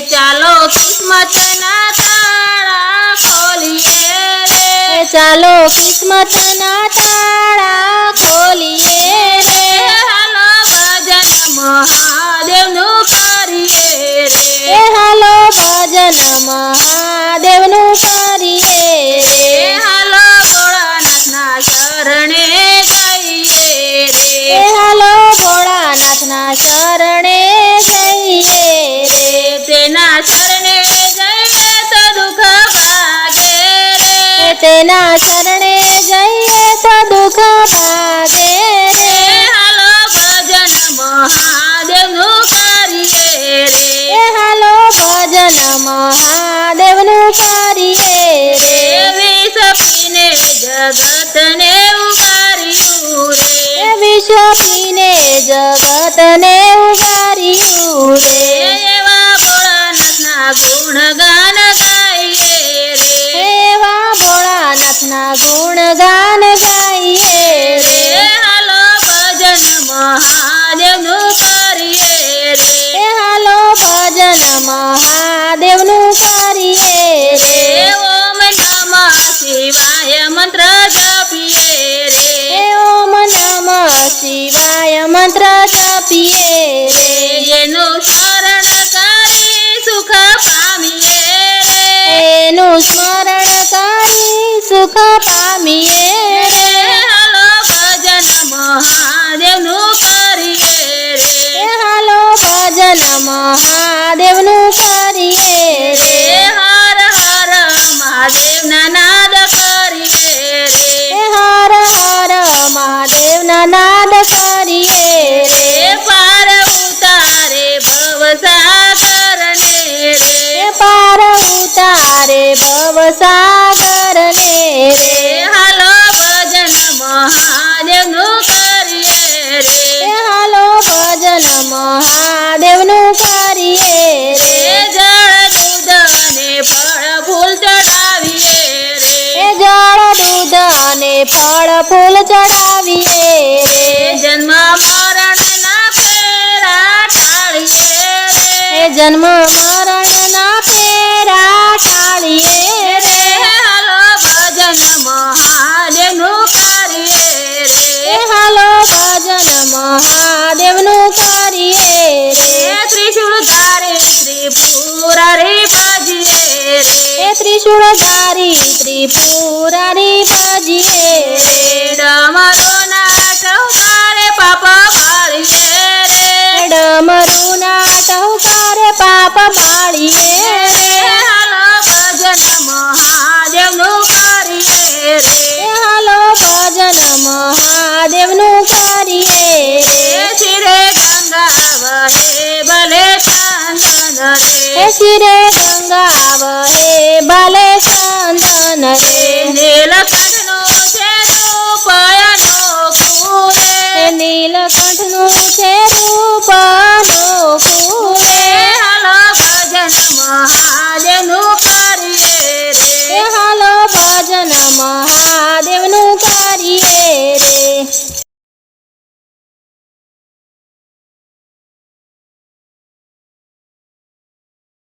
ચાલો કિસ્મતના તાળા ખોલીએ રે ચાલો કિસ્મતના તાળા ખોલીએ રે હાલો ભજન મહાદેવનું કરીએ રે હાલો ભજન મહાદેવનું કરીએ રે હાલો ભોળાનાથના શરણે જઈએ રે હાલો ભોળાનાથના શરણે જઈએ રે તેના શરણે જઈએ તો દુઃખ ભાગે રે તેના શરણે જઈએ તો દુઃખ ભાગે રે હાલો ભજન મહાદેવનું કરીએ રે હાલો ભજન મહાદેવનું કરીએ રે વિષ પીને જગતને ઉગાર્યું રે વિષ પીને જગતને ઉગાર્યું રે એવા ભોળાનાથના ગુણગાન ગાઈએ રે એવા ભોળાનાથના ગુણગાન ગાઈએ રે હાલો ભજન મહાદેવનું કરીએ રે હાલો ભજન મહાદેવનું કરીએ રે ઓમ નમઃ શિવાય મંત્ર જપીએ રે ઓમ નમઃ શિવાય મંત્ર જપીએ રે એનું સ્મરણ કરી સુખ પામીએ રે એનું સ્મરણ કરી સુખ પામીએ રે હાલો ભજન મહાદેવનું કરીએ રે હાલો ભજન મહાદેવનું કરીએ રે હર હર મહાદેવના નાદ કરીએ રે હર હર મહાદેવના નાદ કરીએ રે પાર ઉતારે ભવસાગરને રે પાર ઉતારે ભવસાગરને રે હાલો ભજન મહાદેવનું કરીએ રે હાલો ભજન મહાદેવનું કરીએ રે જળ દૂધ અને ફળ ફૂલ ચડાવીએ રે જળ દૂધ અને ફળ ફૂલ ચડાવીએ રે જન્મ મરણના ફેરા ટાળીએ રે જન્મ મરણના ફેરા ટાળીએ રે હાલો ભજન મહાદેવનું કરીએ રે હાલો ભજન મહાદેવનું કરીએ રે ત્રિશુળધારી ત્રિપુરારી ભજીએ રે ત્રિશુળધારી ત્રિપુરારી ભજીએ રે ડમરુના ટહુકારે પાપ બાળીએ રે ડમરુના ટહુકારે પાપ બાળીએ રે હાલો ભજન મહાદેવનું કરીએ રે હાલો ભજન મહાદેવનું કરીએ રે શિરે ગંગા વહે ભલે ચંદન રે શિરે ગંગા વહે ભલે ચંદન રે નીલકંઠનું છે રૂપ અનોખું રે નીલકંઠનું છે રૂપ અનોખું રે